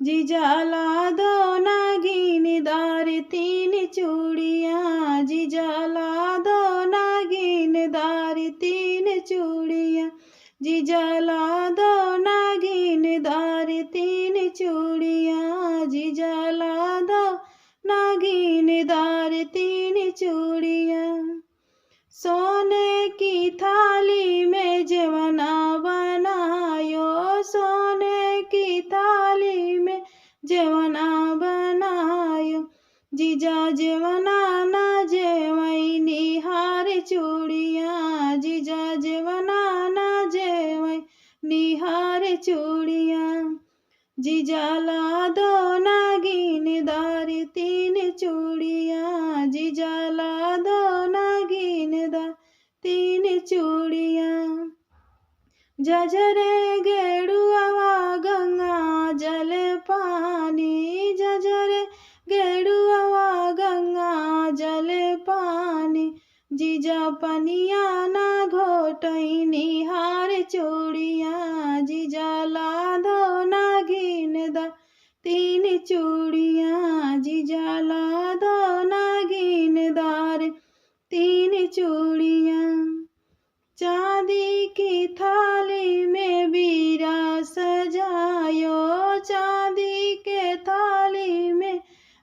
जीजा ला दो नागिनदार तीन चूड़ियाँ, जीजा ला दो नागिनदार तीन चूड़ियाँ, जीजा ला दो नागिनदार तीन चूड़ियाँ, जीजा ला दो नागिनदार तीन चूड़ियाँ। सोने की थाली में जेवना बनायो, सोने की थाली में जेवना बनायो, जीजा जेवना ना जेवई निहार चूड़ियाँ, जीजा जेवना ना जेवई निहार चूड़ियाँ, जीजा ला दो नागिनदार तीन चूड़ियाँ, जीजा ला दो नागिनदार तीन चूड़ियाँ। जजरे गेड़ुआ गंगा जल पानी, जजरे गेड़ुआ गंगा जल पानी, जीजा पनिया ना घोटई निहार चूड़ियाँ, जीजा ला दो नागिनदार तीन चूड़ियाँ, जीजा ला दो नागिनदार तीन चूड़ियाँ। चांदी की थाली में बीरा सजायो, चांदी के थाली में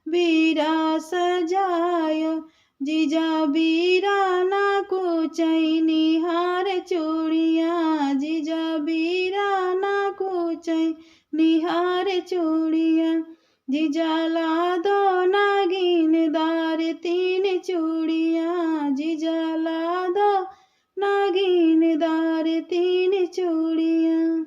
बीरा सजायो, जीजा बीरा ना कुचई निहार चूड़ियाँ, जीजा बीरा ना कुचई निहार चूड़ियाँ, जीजा ला दो नागिनदार तीन चूड़ियाँ, जीजा ला दो नागिनदार तीन चूड़ियाँ।